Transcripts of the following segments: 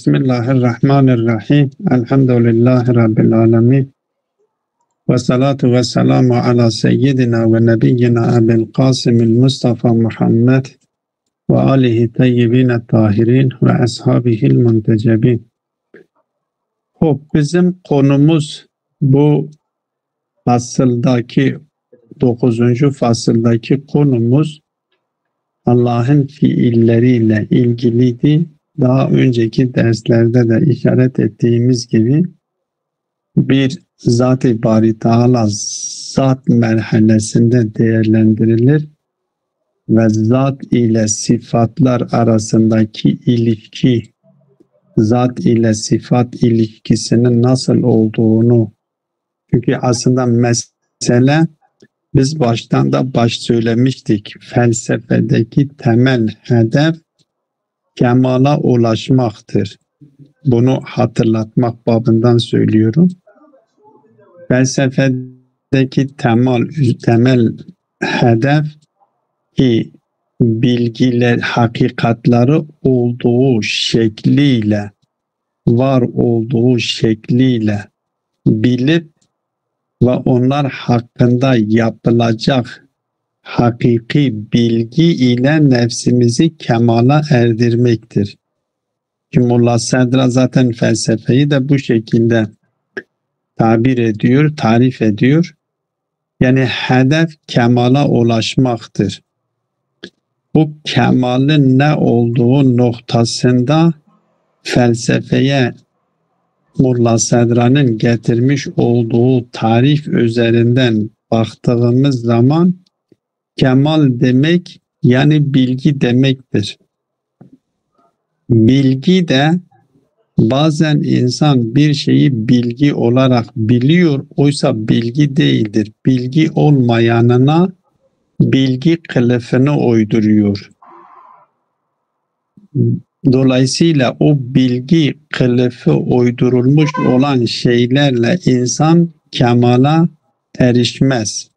Bismillahirrahmanirrahim. Elhamdülillahi Rabbil alemin. Ve salatu ve selamu ala seyyidina ve nebiyyina Ebil Qasimil Mustafa Muhammed ve alihi teyyibine tahirin ve ashabihil muntecebin. Bizim konumuz bu fasıldaki 9. fasıldaki konumuz Allah'ın fiilleriyle ilgiliydi. Daha önceki derslerde de işaret ettiğimiz gibi bir Zat-ı Bari Teala zat merhalesinde değerlendirilir ve zat ile sıfatlar arasındaki ilişki, zat ile sıfat ilişkisinin nasıl olduğunu, çünkü aslında mesele biz baştan da söylemiştik, felsefedeki temel hedef kemala ulaşmaktır. Bunu hatırlatmak babından söylüyorum. Felsefedeki temel hedef ki bilgiler, hakikatları olduğu şekliyle, var olduğu şekliyle bilip ve onlar hakkında yapılacak hakiki bilgi ile nefsimizi kemala erdirmektir. Molla Sadra zaten felsefeyi de bu şekilde tabir ediyor, tarif ediyor. Yani hedef kemala ulaşmaktır. Bu kemalin ne olduğu noktasında felsefeye Molla Sadra'nın getirmiş olduğu tarif üzerinden baktığımız zaman kemal demek yani bilgi demektir. Bilgi de bazen insan bir şeyi bilgi olarak biliyor, oysa bilgi değildir. Bilgi olmayanına bilgi kılıfını uyduruyor. Dolayısıyla o bilgi kılıfı uydurulmuş olan şeylerle insan kemala erişmez.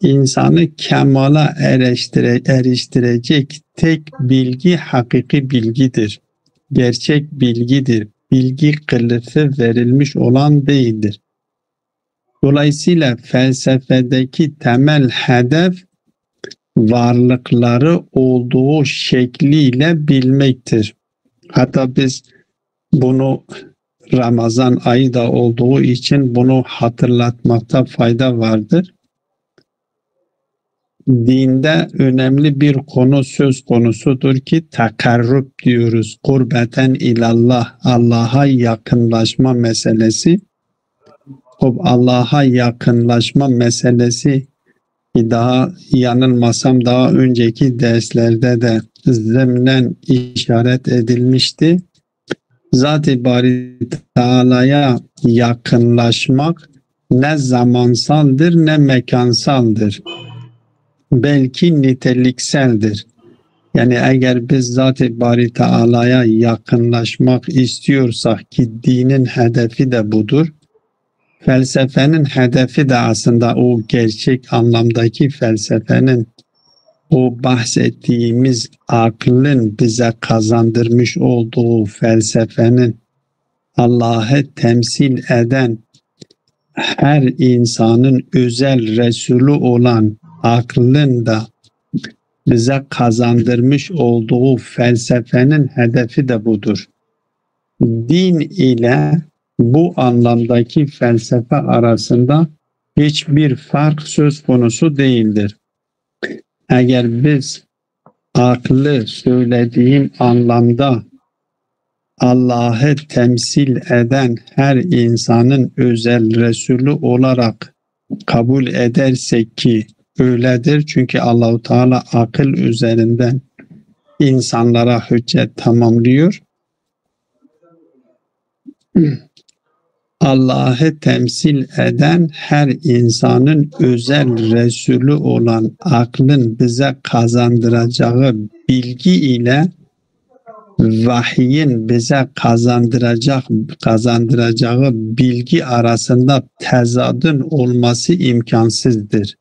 İnsanı kemala eriştirecek tek bilgi hakiki bilgidir. Gerçek bilgidir. Bilgi kılıfı verilmiş olan değildir. Dolayısıyla felsefedeki temel hedef varlıkları olduğu şekliyle bilmektir. Hatta biz bunu Ramazan ayı da olduğu için bunu hatırlatmakta fayda vardır. Dinde önemli bir konu söz konusudur ki takarrub diyoruz. Kurbeten ilallah, Allah'a yakınlaşma meselesi. Allah'a yakınlaşma meselesi ki daha yanılmasam daha önceki derslerde de zımnen işaret edilmişti. Zat-ı Bari Teala'ya yakınlaşmak ne zamansaldır ne mekansaldır. Belki nitelikseldir. Yani eğer biz Zat-ı Bari Teala'ya yakınlaşmak istiyorsak ki dinin hedefi de budur. Felsefenin hedefi de aslında o gerçek anlamdaki felsefenin o bahsettiğimiz aklın bize kazandırmış olduğu felsefenin Allah'ı temsil eden her insanın özel Resulü olan aklın da bize kazandırmış olduğu felsefenin hedefi de budur. Din ile bu anlamdaki felsefe arasında hiçbir fark söz konusu değildir. Eğer biz aklı söylediğim anlamda Allah'ı temsil eden her insanın özel Resulü olarak kabul edersek ki öyledir. Çünkü Allah-u Teala akıl üzerinden insanlara hüccet tamamlıyor. Allah'ı temsil eden her insanın özel Resulü olan aklın bize kazandıracağı bilgi ile vahyin bize kazandıracağı bilgi arasında tezadın olması imkansızdır.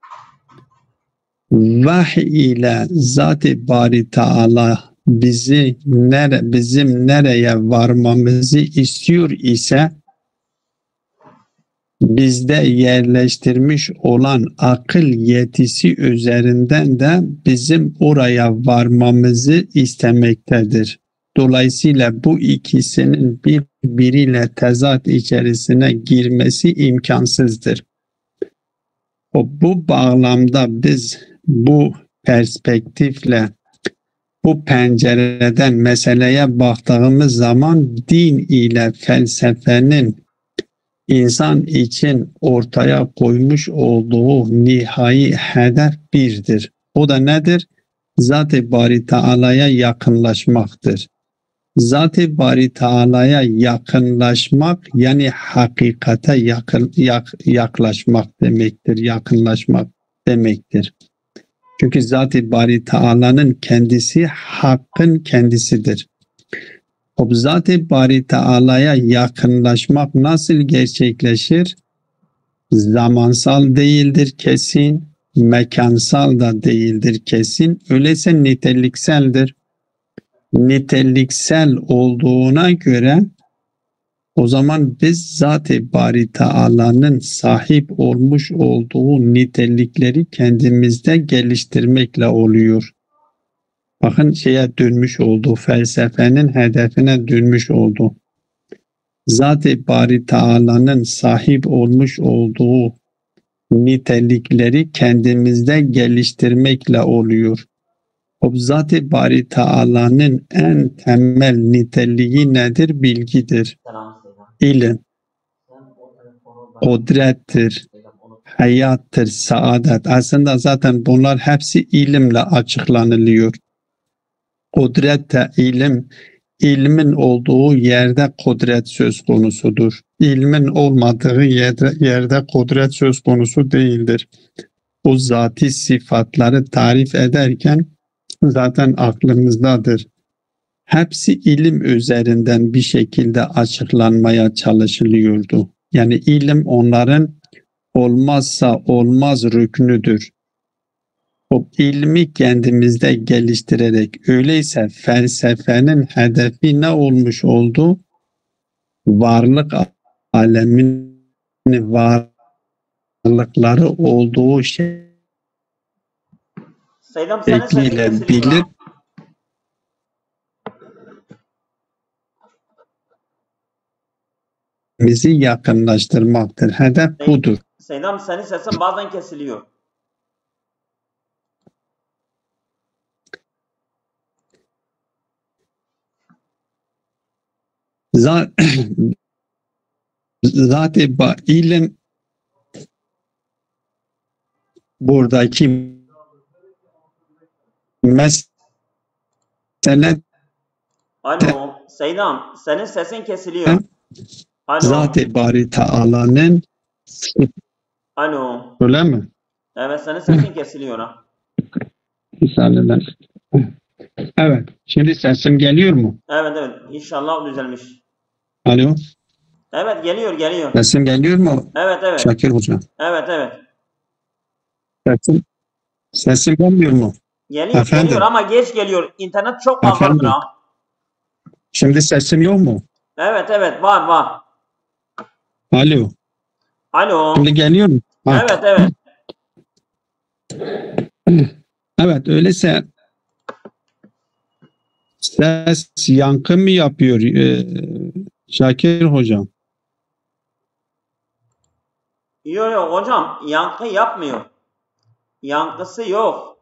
Vahiy ile Zat-ı Bari Teala bizim nereye varmamızı istiyor ise bizde yerleştirmiş olan akıl yetisi üzerinden de bizim oraya varmamızı istemektedir. Dolayısıyla bu ikisinin birbiriyle tezat içerisine girmesi imkansızdır. Bu bağlamda biz bu perspektifle, bu pencereden meseleye baktığımız zaman din ile felsefenin İnsan için ortaya koymuş olduğu nihai hedef birdir. O da nedir? Zat-ı Bari Teala'ya yakınlaşmaktır. Zat-ı Bari Teala'ya yakınlaşmak yani hakikate yaklaşmak demektir. Yakınlaşmak demektir. Çünkü Zat-ı Bari Teala'nın kendisi hakkın kendisidir. O Zat-ı Bari Teala'ya yakınlaşmak nasıl gerçekleşir? Zamansal değildir kesin, mekansal da değildir kesin. Öyleyse nitelikseldir. Niteliksel olduğuna göre o zaman biz Zat-ı Bari Teala'nın sahip olmuş olduğu nitelikleri kendimizde geliştirmekle oluyor. Bakın şeye dönmüş oldu, felsefenin hedefine dönmüş oldu. Zat-ı Bari Teala'nın sahip olmuş olduğu nitelikleri kendimizde geliştirmekle oluyor. O Zat-ı Bari Teala'nın en temel niteliği nedir? Bilgidir, ilim, kudrettir, hayattır, saadet. Aslında zaten bunlar hepsi ilimle açıklanılıyor. Kudret de ilim, ilmin olduğu yerde kudret söz konusudur. İlmin olmadığı yerde kudret söz konusu değildir. O zati sıfatları tarif ederken zaten aklımızdadır. Hepsi ilim üzerinden bir şekilde açıklanmaya çalışılıyordu. Yani ilim onların olmazsa olmaz rüknüdür. O ilmi kendimizde geliştirerek, öyleyse felsefenin hedefi ne olmuş oldu? Varlık aleminin varlıkları olduğu şekliyle bilip bizi yakınlaştırmaktır. Hedef budur. Seydam senin sesin bazen kesiliyor. Zaten ilim buradaki mesele Alo Seydam senin sesin kesiliyor. Alo. Zat-ı Bari Teala'nın Alo. öyle mi? Evet senin sesin kesiliyor ha. Misaleler. Evet. Şimdi sesim geliyor mu? Evet İnşallah düzelmiş. Alo. Evet geliyor. Sesim geliyor mu? Evet. Şakir Hocam. Evet. Sesim gelmiyor mu? Geliyor ama geç geliyor. İnternet çok fazladır ha. Şimdi sesim yok mu? Evet var. Alo. Şimdi geliyor mu? Ha. Evet. Evet öyleyse ses yankı mı yapıyor Şakir Hocam? Yok hocam yankı yapmıyor. Yankısı yok.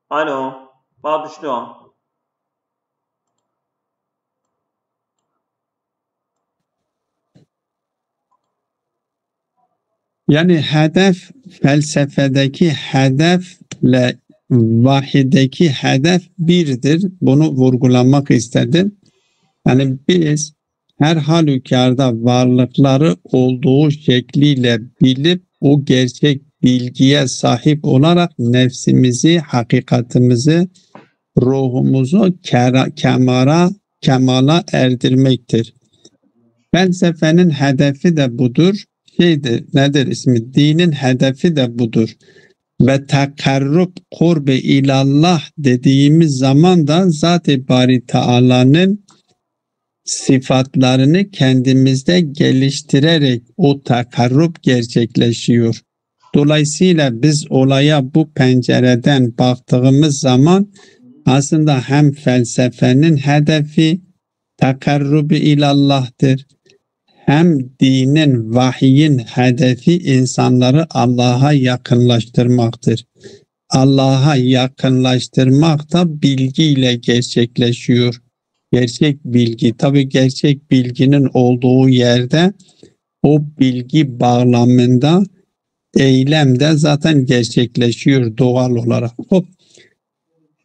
Alo. Bağ düştü o. Yani hedef felsefedeki hedefle vahideki hedef birdir. Bunu vurgulamak istedim. Yani biz her halükarda varlıkları olduğu şekliyle bilip o gerçek bilgiye sahip olarak nefsimizi, hakikatimizi, ruhumuzu kemala erdirmektir. Felsefenin hedefi de budur. Nedir ismi? Dinin hedefi de budur. ve tekarrub kurbe ilallah dediğimiz zaman da Zat-ı Bari Teala'nın sıfatlarını kendimizde geliştirerek o tekarrub gerçekleşiyor. Dolayısıyla biz olaya bu pencereden baktığımız zaman aslında hem felsefenin hedefi tekarrub-i ilallah'tır, hem dinin, vahyin hedefi insanları Allah'a yakınlaştırmaktır. Allah'a yakınlaştırmak da bilgiyle gerçekleşiyor. Gerçek bilgi, tabii gerçek bilginin olduğu yerde o bilgi bağlamında eylem de zaten gerçekleşiyor doğal olarak.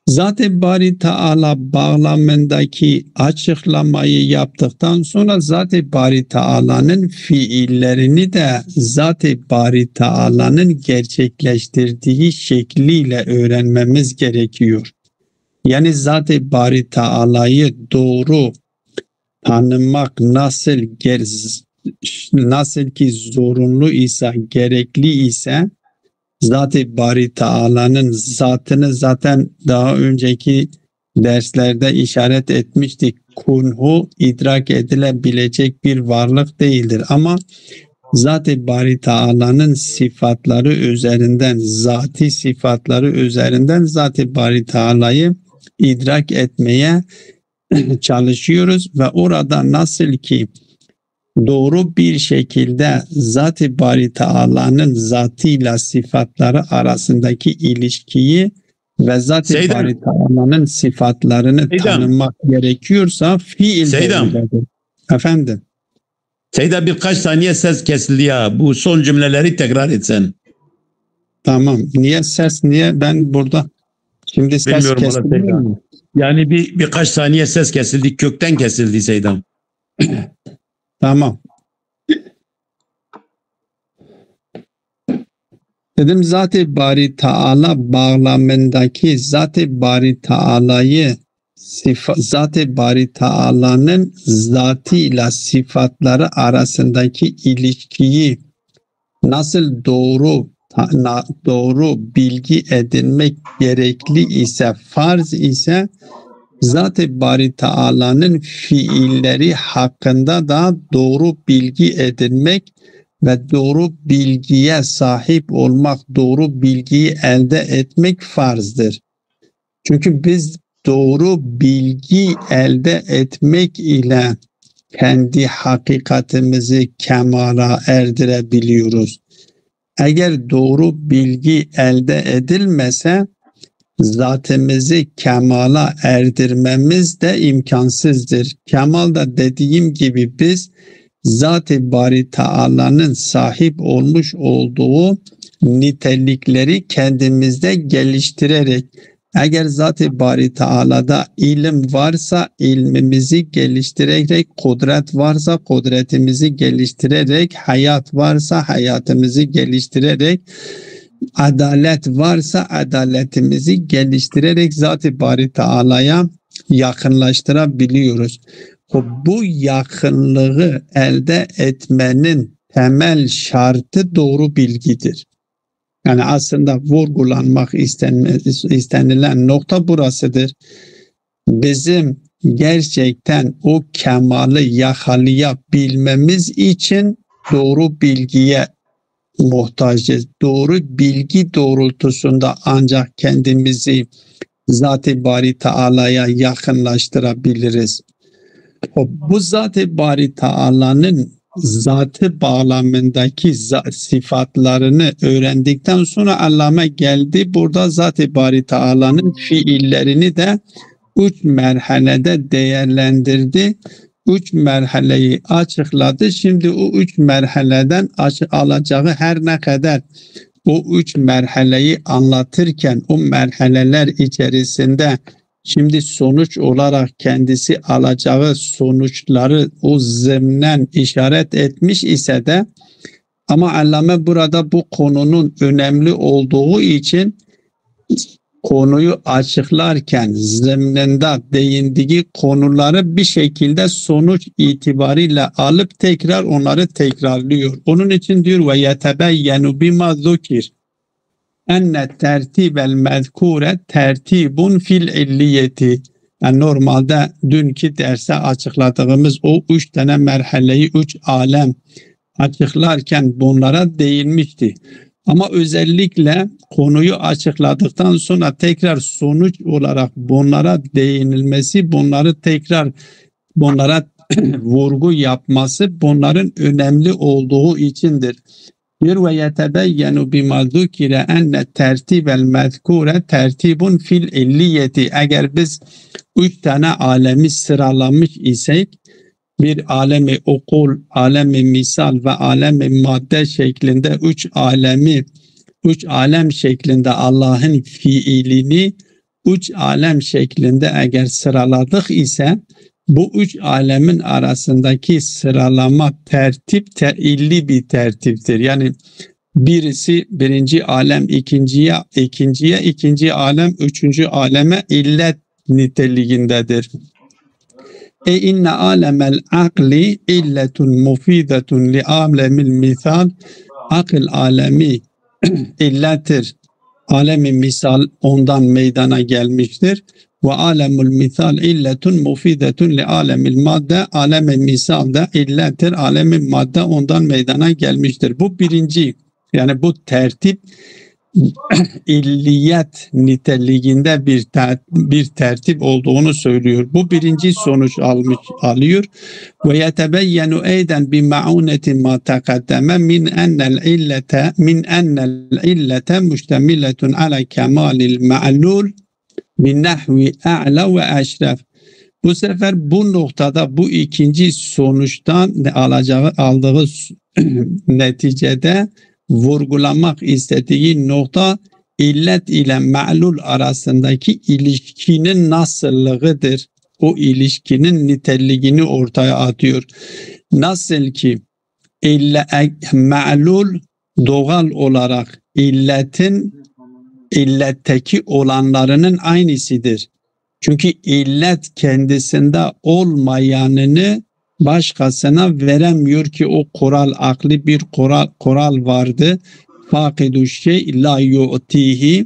Zat-ı Bari Teala bağlamındaki açıklamayı yaptıktan sonra Zat-ı Bari Teala'nın fiillerini de Zat-ı Bari Teala'nın gerçekleştirdiği şekliyle öğrenmemiz gerekiyor. Yani Zat-ı Bari Teala'yı doğru tanımak nasıl ki zorunlu ise, gerekli ise, Zat-ı Bari Teala'nın zatını zaten daha önceki derslerde işaret etmiştik. Kunhu idrak edilebilecek bir varlık değildir. Ama Zat-ı Bari Teala'nın sıfatları üzerinden, zati sıfatları üzerinden Zat-ı Bari Teala'yı idrak etmeye çalışıyoruz ve orada nasıl ki doğru bir şekilde Zat-ı Bari Teala'nın zatıyla sıfatları arasındaki ilişkiyi ve Zat-ı Bari Teala'nın sıfatlarını tanımak gerekiyorsa fiil öyledir. Efendim? Seyda birkaç saniye ses kesildi ya. Bu son cümleleri tekrar etsen. Tamam. Niye ses? Niye? Ben burada şimdi ses bilmiyorum kesildi mi? Yani birkaç saniye ses kesildi. Kökten kesildi Seydam. Tamam. Dedim Zat-ı Bari Teala bağlamındaki Zat-ı Bari Teala'yı Zat-ı Bari Teala'nın zatıyla sıfatları arasındaki ilişkiyi nasıl doğru bilgi edinmek gerekli ise, farz ise Zat-ı Bari Teala'nın fiilleri hakkında da doğru bilgi edinmek ve doğru bilgiye sahip olmak, doğru bilgiyi elde etmek farzdır. Çünkü biz doğru bilgi elde etmek ile kendi hakikatimizi kemala erdirebiliyoruz. Eğer doğru bilgi elde edilmese zatımızı kemala erdirmemiz de imkansızdır. Kemal da dediğim gibi biz Zat-ı Bari Teala'nın sahip olmuş olduğu nitelikleri kendimizde geliştirerek, eğer Zat-ı Bari Teala'da ilim varsa ilmimizi geliştirerek, kudret varsa kudretimizi geliştirerek, hayat varsa hayatımızı geliştirerek, adalet varsa adaletimizi geliştirerek Zat-ı Bari Teala'ya yakınlaştırabiliyoruz. Bu yakınlığı elde etmenin temel şartı doğru bilgidir. Yani aslında vurgulanmak istenilen nokta burasıdır. Bizim gerçekten o kemalı yakalayabilmemiz için doğru bilgiye muhtacız. Doğru bilgi doğrultusunda ancak kendimizi Zat-ı Bari Teala'ya yakınlaştırabiliriz. Bu Zat-ı Bari Teala'nın zatı bağlamındaki sıfatlarını öğrendikten sonra Allame geldi. Burada Zat-ı Bari Teala'nın fiillerini de 3 merhalede değerlendirdi. 3 merhaleyi açıkladı. Şimdi o 3 merhaleden alacağı her ne kadar o 3 merhaleyi anlatırken o merhaleler içerisinde şimdi sonuç olarak kendisi alacağı sonuçları o zımnen işaret etmiş ise de ama Allame burada bu konunun önemli olduğu için konuyu açıklarken zımnında değindiği konuları bir şekilde sonuç itibariyle alıp tekrar onları tekrarlıyor. Onun için diyor ve yetebeyyenu bima zukir. enne tertibel mezkure tertibun fil illiyeti. Yani normalde dünkü derste açıkladığımız o 3 tane merhaleyi, 3 alem açıklarken bunlara değinmişti. Ama özellikle konuyu açıkladıktan sonra tekrar sonuç olarak bunlara değinilmesi, bunlara vurgu yapması bunların önemli olduğu içindir. Bir ve yetebeyyenu bima zukire enne tertibel mezkure tertibun fil illiyeti. Eğer biz 3 tane alemi sıralamış isek, bir alemi okul, alemi misal ve alemi madde şeklinde 3 alem şeklinde Allah'ın fiilini 3 alem şeklinde eğer sıraladık ise bu 3 alemin arasındaki sıralama tertip illi bir tertiptir. Yani birisi birinci alem ikinciye, ikinci alem üçüncü aleme illet niteliğindedir. İnne alemel akli illetun mufidetun li alemil misal. Akıl alemi illettir. Alemi misal ondan meydana gelmiştir. Ve alemul misal illetun mufidetun li alemil madde. Alemi misal da illettir. Alemi madde ondan meydana gelmiştir. Bu birinci. Yani bu tertip illiyet niteliğinde bir tertip olduğunu söylüyor. Bu birinci sonuç alıyor. Ve yetebeyyenu eyden bi ma'uneti ma taqaddeme min ennel illete müştemiletun ala kemalil ma'lul min nahvi a'la ve eşref. Bu sefer bu noktada bu ikinci sonuçtan aldığı neticede vurgulamak istediği nokta illet ile ma'lul arasındaki ilişkinin nasıllığıdır. O ilişkinin niteliğini ortaya atıyor. Nasıl ki ma'lul doğal olarak illetteki olanlarının aynısıdır. Çünkü illet kendisinde olmayanını başkasına veremiyor ki o kural, akli bir kural vardı. Fakidu şey la yu'tihi.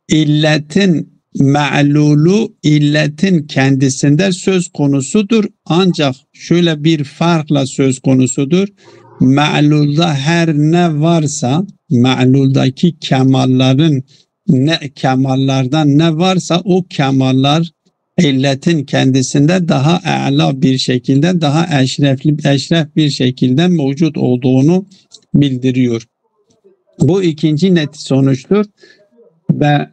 İlletin ma'lulu illetin kendisinde söz konusudur. Ancak şöyle bir farkla söz konusudur. Ma'lulda her ne varsa, ma'luldaki kemallardan ne varsa o kemallar illetin kendisinde daha a'la bir şekilde, daha eşref bir şekilde mevcut olduğunu bildiriyor. Bu ikinci net sonuçtur. Ve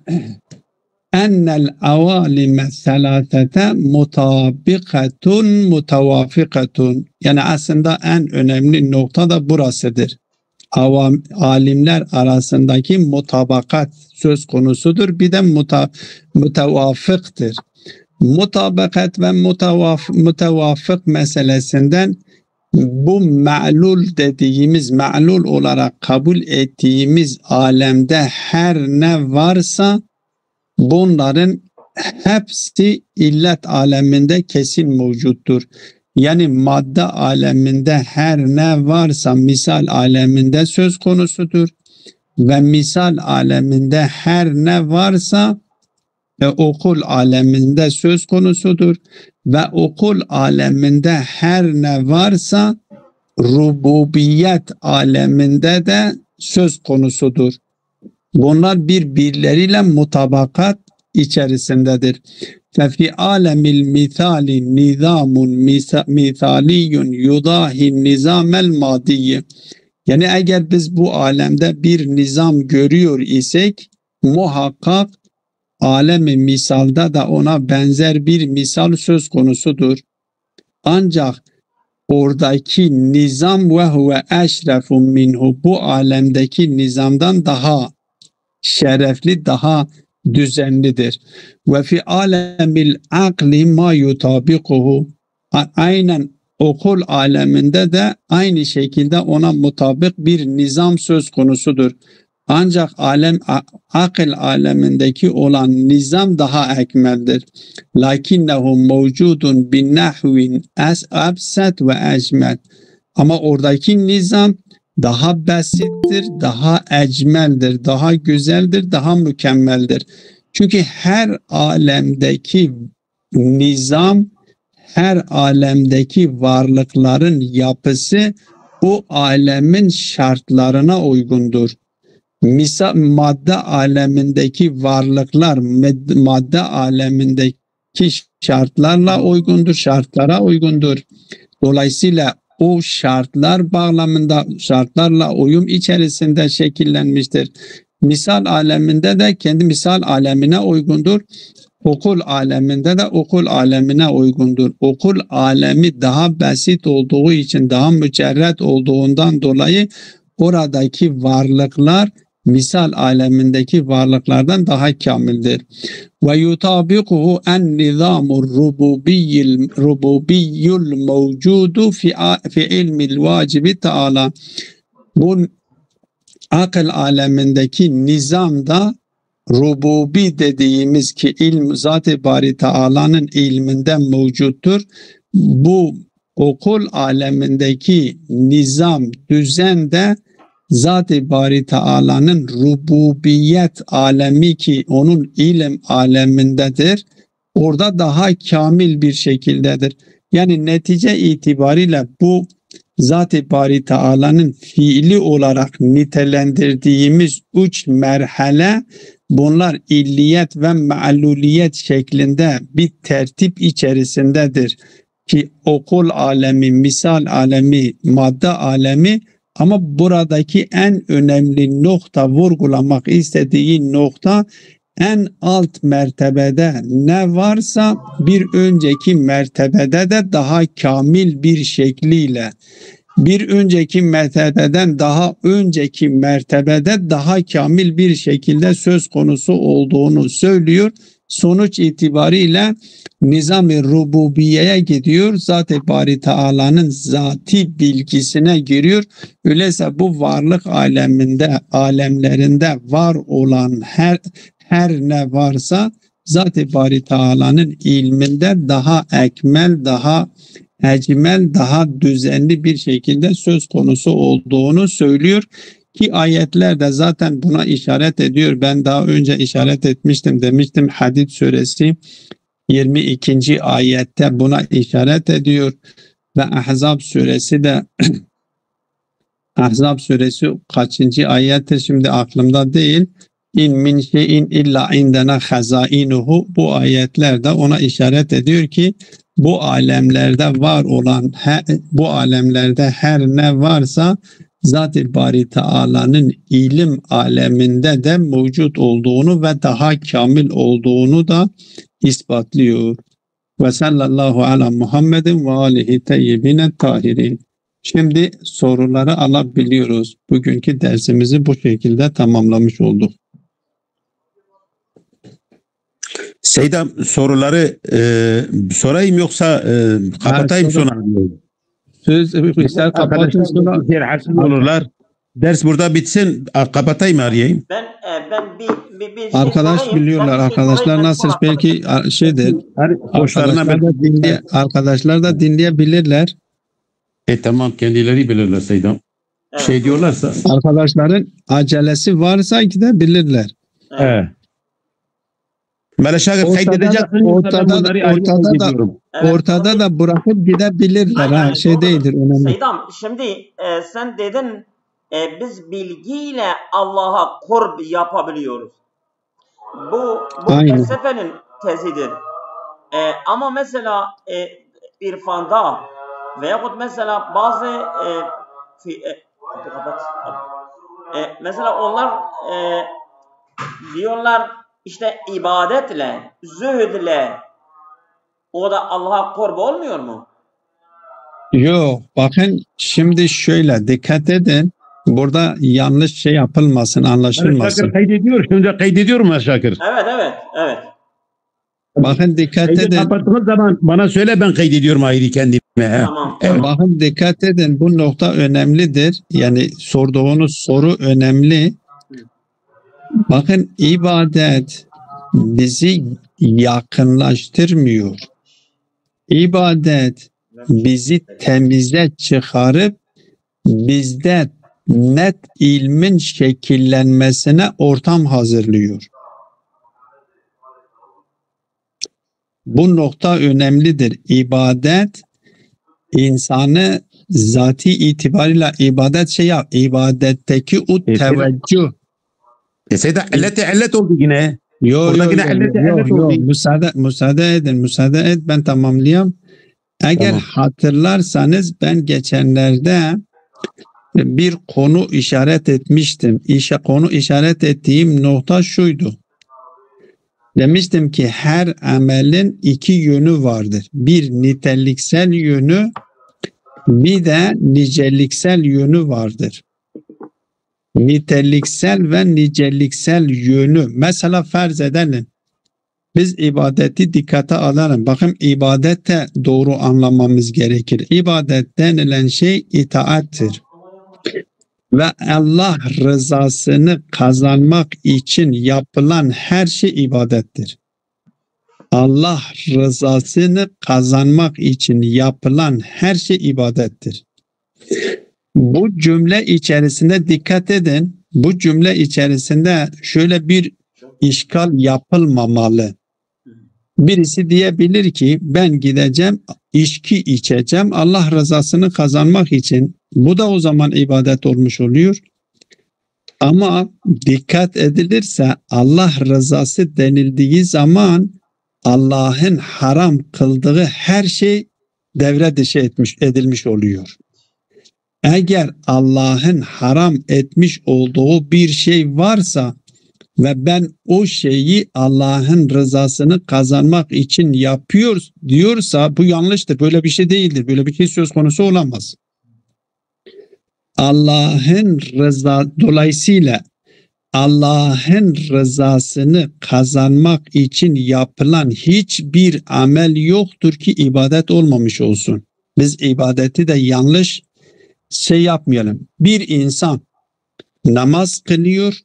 ennel avalime selasete mutabikatun mutavafikatun. Yani aslında en önemli nokta da burasıdır. Alimler arasındaki mutabakat söz konusudur. Bir de mutavafıktır. Mutabakat ve mutavafık meselesinden bu ma'lul olarak kabul ettiğimiz alemde her ne varsa bunların hepsi illet aleminde kesin mevcuttur. Yani madde aleminde her ne varsa misal aleminde söz konusudur ve misal aleminde her ne varsa okul aleminde söz konusudur ve okul aleminde her ne varsa rububiyet aleminde de söz konusudur. Bunlar birbirleriyle mutabakat içerisindedir. Fefi alemil misali nizamun misaliyun yudahi nizamel madiyye. Yani eğer biz bu alemde bir nizam görüyor isek muhakkak alemi misalda da ona benzer bir misal söz konusudur. Ancak oradaki nizam ve huve eşrefun minhu, bu alemdeki nizamdan daha şerefli, daha düzenlidir. Ve fi alemil akli ma yutabikuhu. Aynen okul aleminde de aynı şekilde ona mutabık bir nizam söz konusudur. Ancak akıl alemindeki olan nizam daha ekmeldir. Lakinnehu mevcudun bin nahvin absat ve ecmel. Ama oradaki nizam daha basittir, daha ecmeldir, daha güzeldir, daha mükemmeldir. Çünkü her alemdeki nizam, her alemdeki varlıkların yapısı o alemin şartlarına uygundur. Misal madde alemindeki varlıklar madde alemindeki şartlarla uygundur, şartlara uygundur. Dolayısıyla o şartlar bağlamında, şartlarla uyum içerisinde şekillenmiştir. Misal aleminde de kendi misal alemine uygundur. Okul aleminde de okul alemine uygundur. Okul alemi daha basit olduğu için, daha mücerret olduğundan dolayı oradaki varlıklar misal alemindeki varlıklardan daha kamildir. Ve yutabikuhu en-nizamur rububiyyul mevcudu fi ilmil vacibi Teala. Bu akıl alemindeki nizamda rububi dediğimiz ki ilm Zat-ı Bari Teala'nın ilminde mevcuttur. Bu okul alemindeki nizam, düzen de Zat-ı Bari Teala'nın rububiyet alemi ki onun ilim alemindedir. Orada daha kamil bir şekildedir. Yani netice itibariyle bu Zat-ı Bari Teala'nın fiili olarak nitelendirdiğimiz 3 merhale, bunlar illiyet ve me'luliyet şeklinde bir tertip içerisindedir. Ki okul alemi, misal alemi, madde alemi, ama buradaki en önemli nokta, vurgulamak istediği nokta, en alt mertebede ne varsa bir önceki mertebede de daha kamil bir şekliyle, bir önceki mertebeden daha önceki mertebede daha kamil bir şekilde söz konusu olduğunu söylüyor. Sonuç itibariyle nizam-ı rububiyeye gidiyor. Zat-ı Bari Teala'nın zati bilgisine giriyor. Öyleyse bu varlık aleminde, alemlerinde var olan her ne varsa Zat-ı Bari Teala'nın ilminde daha ekmel, daha ecmel, daha düzenli bir şekilde söz konusu olduğunu söylüyor. Ki ayetler de zaten buna işaret ediyor. Ben daha önce işaret etmiştim, demiştim Hadid suresi 22. ayette buna işaret ediyor. Ve Ahzab suresi de Ahzab suresi kaçıncı ayettir şimdi aklımda değil. İn min şeyin illa indena hazainuhu, bu ayetler de ona işaret ediyor ki bu alemlerde var olan, bu alemlerde her ne varsa Zat-ı Bari Teala'nın ilim aleminde de mevcut olduğunu ve daha kamil olduğunu da ispatlıyor. Ve sallallahu ala Muhammedin ve alihi teyyibine tahirin. Şimdi soruları alabiliyoruz. Bugünkü dersimizi bu şekilde tamamlamış olduk. Seydam, soruları sorayım yoksa kapatayım sonra? Söz ister kapatın sonra. Olurlar. Ders burada bitsin. Kapatayım, arayayım. Ben bir şey Arkadaş sorayım. biliyorlar. Ben bir şey Arkadaşlar sorayım, ben nasıl sonra belki şeydir. Arkadaşlar da dinleyebilirler. Tamam, kendileri bilirler Seydam. Evet. Şey diyorlarsa. Arkadaşların acelesi varsa gidebilirler. Evet. Meleşagir kaydedeceksin. Ortada da bırakıp gidebilirler. Aynen. Şey değildir önemli. Seydam, şimdi sen dedin biz bilgiyle Allah'a kurb yapabiliyoruz. Bu Aynen. felsefenin tezidir. Ama mesela irfanda veyahut mesela bazı mesela onlar diyorlar işte ibadetle, zühdle o da Allah'a kurb olmuyor mu? Yok, bakın şimdi şöyle dikkat edin. Burada yanlış şey yapılmasın, anlaşılmasın. Şakir kaydediyor. Şimdi kaydediyorum Şakir. Evet. Bakın dikkat Kaydı edin. kapattığınız zaman bana söyle, ben kaydediyorum ayrı kendime. Tamam. Evet. Bakın dikkat edin, bu nokta önemlidir. Yani sorduğunuz soru önemli. Bakın ibadet bizi yakınlaştırmıyor. İbadet bizi temize çıkarıp bizde net ilmin şekillenmesine ortam hazırlıyor. Bu nokta önemlidir. İbadet insanı zati itibariyle ibadet ibadetteki o teveccüh. Seyda illet oldu yine. Yok Orada yine illet oldu. müsaade edin ben tamamlayayım. Eğer Tamam. hatırlarsanız ben geçenlerde bir konu işaret etmiştim. Konu işaret ettiğim nokta şuydu. Demiştim ki her amelin iki yönü vardır. Bir niteliksel yönü, bir de niceliksel yönü vardır. Niteliksel ve niceliksel yönü. Mesela farz edelim. Biz ibadeti dikkate alalım. Bakın ibadette doğru anlamamız gerekir. İbadet denilen şey itaattir. Ve Allah rızasını kazanmak için yapılan her şey ibadettir. Allah rızasını kazanmak için yapılan her şey ibadettir. Bu cümle içerisinde dikkat edin. Bu cümle içerisinde şöyle bir işgal yapılmamalı. Birisi diyebilir ki ben gideceğim, içki içeceğim Allah rızasını kazanmak için. Bu da o zaman ibadet olmuş oluyor. Ama dikkat edilirse Allah rızası denildiği zaman Allah'ın haram kıldığı her şey devre dışı edilmiş oluyor. Eğer Allah'ın haram etmiş olduğu bir şey varsa ve ben o şeyi Allah'ın rızasını kazanmak için yapıyoruz diyorsa bu yanlıştır. Böyle bir şey değildir. Böyle bir şey söz konusu olamaz. Dolayısıyla Allah'ın rızasını kazanmak için yapılan hiçbir amel yoktur ki ibadet olmamış olsun. Biz ibadeti de yanlış yapmayalım. Bir insan namaz kılıyor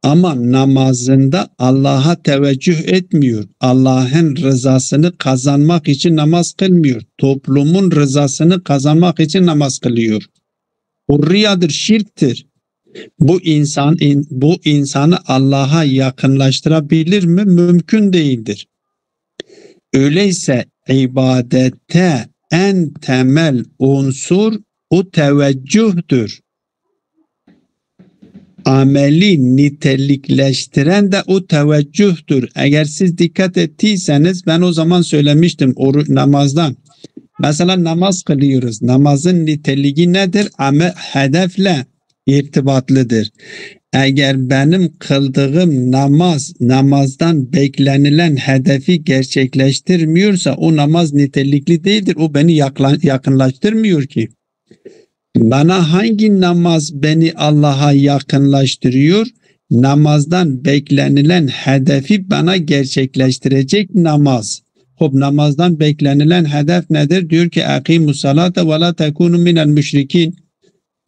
ama namazında Allah'a teveccüh etmiyor. Allah'ın rızasını kazanmak için namaz kılmıyor. Toplumun rızasını kazanmak için namaz kılıyor. Bu riyadır, şirktir. Bu insanı Allah'a yakınlaştırabilir mi? Mümkün değildir. Öyleyse ibadette en temel unsur o teveccühdür. Ameli nitelikleştiren de o teveccühdür. Eğer siz dikkat ettiyseniz ben o zaman söylemiştim namazdan. Mesela namaz kılıyoruz. Namazın niteliği nedir? Hedefle irtibatlıdır. Eğer benim kıldığım namazdan beklenilen hedefi gerçekleştirmiyorsa o namaz nitelikli değildir. O beni yakınlaştırmıyor ki. Bana hangi namaz beni Allah'a yakınlaştırıyor? Namazdan beklenilen hedefi bana gerçekleştirecek namaz. Namazdan beklenilen hedef nedir? Diyor ki akimus salate ve la tekunu minel müşrikin.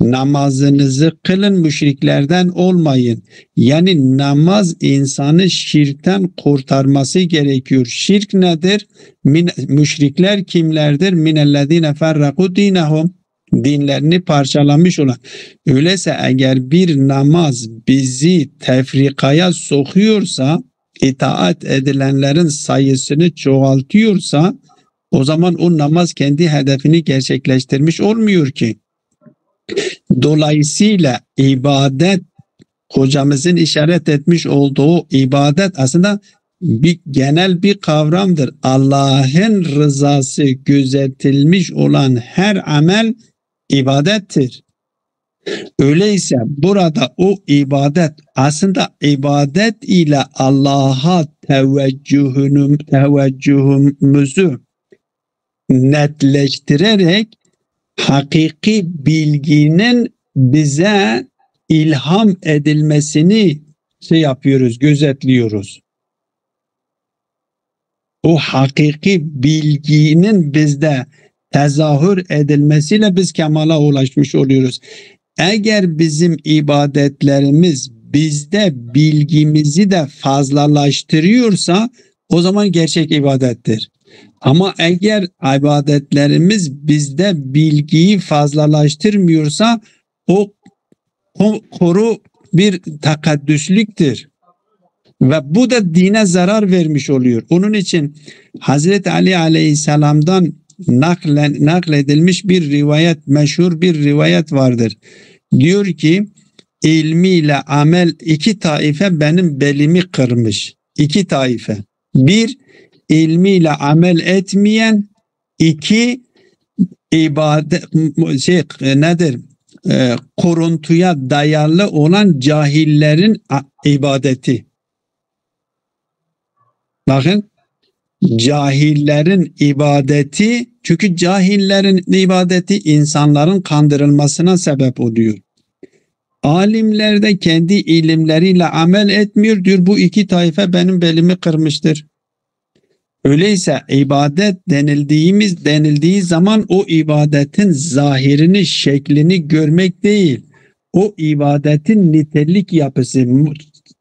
Namazınızı kılın, müşriklerden olmayın. Yani namaz insanı şirkten kurtarması gerekiyor. Şirk nedir? Müşrikler kimlerdir? Minellezine ferraku dinehum. Dinlerini parçalamış olan. Öyleyse eğer bir namaz bizi tefrikaya sokuyorsa, itaat edilenlerin sayısını çoğaltıyorsa, o zaman o namaz kendi hedefini gerçekleştirmiş olmuyor ki. Dolayısıyla ibadet, hocamızın işaret etmiş olduğu ibadet aslında genel bir kavramdır. Allah'ın rızası gözetilmiş olan her amel ibadettir. Öyleyse burada o ibadet aslında ibadet ile Allah'a teveccühümüzü netleştirerek hakiki bilginin bize ilham edilmesini yapıyoruz, gözetliyoruz. O hakiki bilginin bizde tezahür edilmesiyle biz kemala ulaşmış oluyoruz. Eğer bizim ibadetlerimiz bizde bilgimizi de fazlalaştırıyorsa o zaman gerçek ibadettir. Ama eğer ibadetlerimiz bizde bilgiyi fazlalaştırmıyorsa o koru bir takaddüslüktür. Ve bu da dine zarar vermiş oluyor. Onun için Hazreti Ali Aleyhisselam'dan nakledilmiş bir rivayet, meşhur bir rivayet vardır. Diyor ki ilmiyle amel iki taife benim belimi kırmış. İki taife. Bir, ilmiyle amel etmeyen, iki, ibadet nedir? Kuruntuya dayalı olan cahillerin ibadeti. Bakın, cahillerin ibadeti, çünkü cahillerin ibadeti insanların kandırılmasına sebep oluyor. Alimler de kendi ilimleriyle amel etmiyor diyor, bu iki taife benim belimi kırmıştır. Öyleyse ibadet denildiği zaman o ibadetin zahirini, şeklini görmek değil. O ibadetin nitelik yapısı,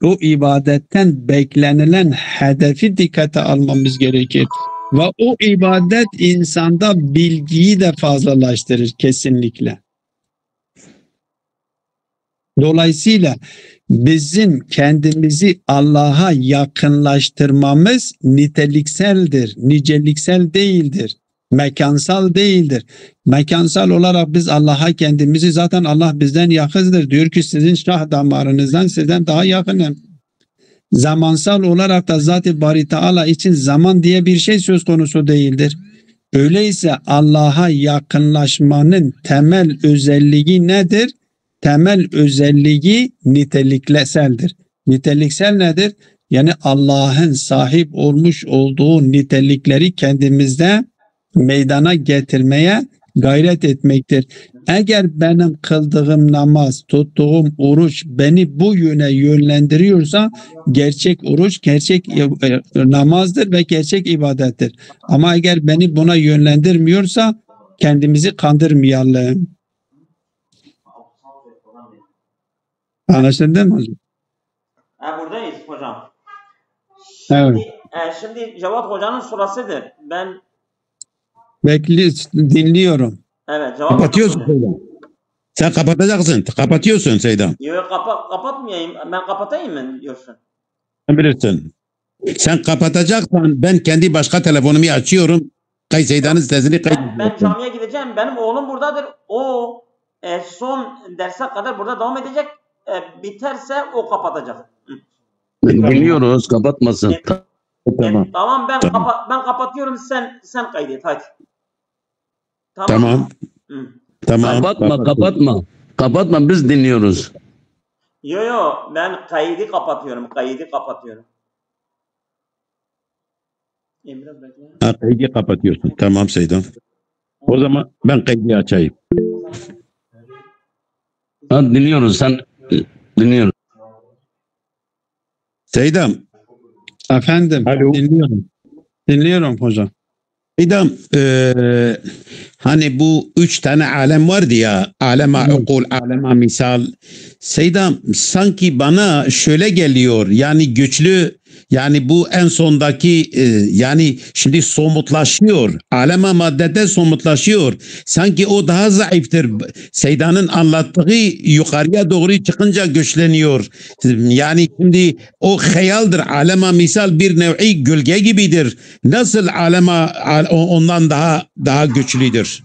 o ibadetten beklenilen hedefi dikkate almamız gerekir. Ve o ibadet insanda bilgiyi de fazlalaştırır kesinlikle. Dolayısıyla bizim kendimizi Allah'a yakınlaştırmamız nitelikseldir, niceliksel değildir, mekansal değildir. Mekansal olarak biz Allah'a kendimizi, zaten Allah bizden yakındır. Diyor ki sizin şah damarınızdan sizden daha yakınım. Zamansal olarak da Zat-ı Bari Teala için zaman diye bir şey söz konusu değildir. Öyleyse Allah'a yakınlaşmanın temel özelliği nedir? Temel özelliği nitelikseldir. Niteliksel nedir? Yani Allah'ın sahip olmuş olduğu nitelikleri kendimizde meydana getirmeye gayret etmektir. Eğer benim kıldığım namaz, tuttuğum oruç beni bu yöne yönlendiriyorsa gerçek oruç, gerçek namazdır ve gerçek ibadettir. Ama eğer beni buna yönlendirmiyorsa kendimizi kandırmayalım. Anlaşıldı mı hocam? Buradayız hocam. Evet. Şimdi Cevat Hoca'nın surasıdır. Ben dinliyorum. evet, Cevat Kapatıyorsun Hoca. Seydam. Sen kapatacaksın. Kapatıyorsun Seydam. Yok, kapatmayayım. Ben kapatayım mı diyorsun? Sen bilirsin. Sen kapatacaksan ben kendi başka telefonumu açıyorum. Seydam'ın sesini Ben kaydediyorum. camiye gideceğim. Benim oğlum buradadır. O son derse kadar burada devam edecek. Biterse o kapatacak. Dinliyoruz, kapatmasın. Tamam. Tamam, ben kapatıyorum, sen kaydet hadi. Tamam. Hı. Tamam. Kapatma, biz dinliyoruz. Yo, ben kaydı kapatıyorum. Biraz bekle. Kaydı kapatıyorsun. Tamam Seydam. O zaman ben kaydı açayım. Dinliyoruz, sen dinliyoruz. Seydam. Efendim, Alo. dinliyorum hocam. Seydam, hani bu 3 tane alem vardı ya, aleme ukul, aleme misal. Seydam, sanki bana şöyle geliyor, yani güçlü, yani bu en sondaki, yani şimdi somutlaşıyor, aleme maddede somutlaşıyor. Sanki o daha zayıftır. Seydam'ın anlattığı yukarıya doğru çıkınca güçleniyor. Yani şimdi o hayaldir, aleme misal bir nevi gölge gibidir. Nasıl aleme ondan daha güçlüdür?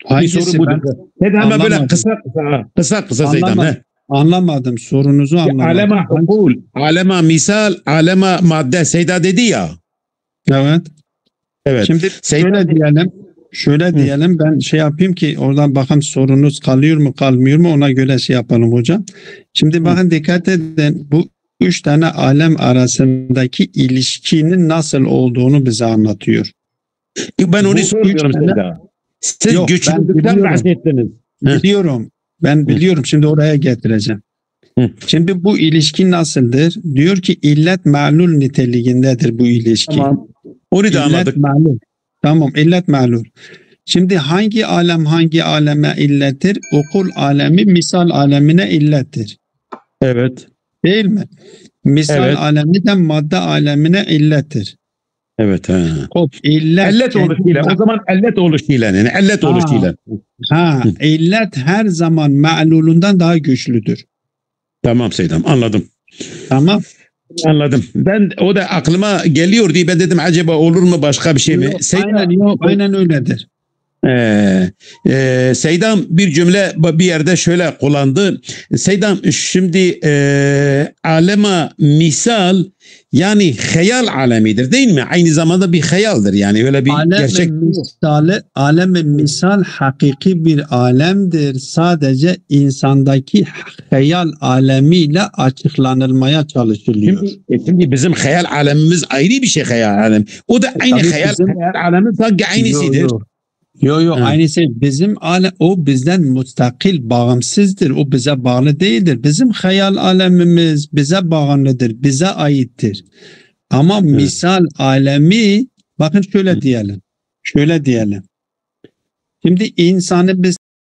Hangisi? Bir soru budur. Hemen böyle Anlamadım. kısa Seydam. Anlamadım. Sorunuzu anlamadım. Aleme ukul, aleme misal, aleme madde Seyda dedi ya. Evet. Evet. Şimdi Seyda şöyle diyelim, ben şey yapayım ki oradan bakın sorunuz kalıyor mu kalmıyor mu, ona göre şey yapalım hocam. Şimdi bakın, dikkat edin, bu 3 tane alem arasındaki ilişkinin nasıl olduğunu bize anlatıyor. ben onu Bu sormuyorum üç tane- Seyda. Siz Yok, ben güçlülükten biliyorum. bahsettiniz. Biliyorum. Ben biliyorum. Şimdi oraya getireceğim. Hı. Şimdi bu ilişki nasıldır? Diyor ki illet ma'lul niteliğindedir bu ilişki. Tamam. Onu da anladık. İllet ma'lul. Tamam, illet ma'lul. Şimdi hangi alem hangi aleme illettir? Ukul alemi misal alemine illettir. Evet. Değil mi? Misal Evet. alemi de madde alemine illettir. Evet. Ha. İllet Ellet oluşuyla. O zaman ellet oluşuyla. Yani ellet Ha. oluşuyla. illet her zaman ma'lulundan daha güçlüdür. Tamam Seydam, anladım. Tamam. Anladım. Ben o da aklıma geliyor diye ben dedim acaba olur mu başka bir şey mi? Aynen öyledir. Seydam bir cümle bir yerde şöyle kullandı. Seydam şimdi alema misal yani hayal alemidir değil mi? Aynı zamanda bir hayaldir yani öyle bir gerçek. Alem-i misal hakiki bir alemdir. Sadece insandaki hayal alemiyle açıklanılmaya çalışılıyor. Şimdi bizim hayal alemimiz ayrı bir şey hayal alem. O da aynı hayal alemi sanki aynısıdır. Yok aynı şey bizim o bizden müstakil bağımsızdır. O bize bağlı değildir. Bizim hayal alemimiz bize bağımlıdır. Bize aittir. Ama misal alemi bakın şöyle diyelim. Şimdi insanı biz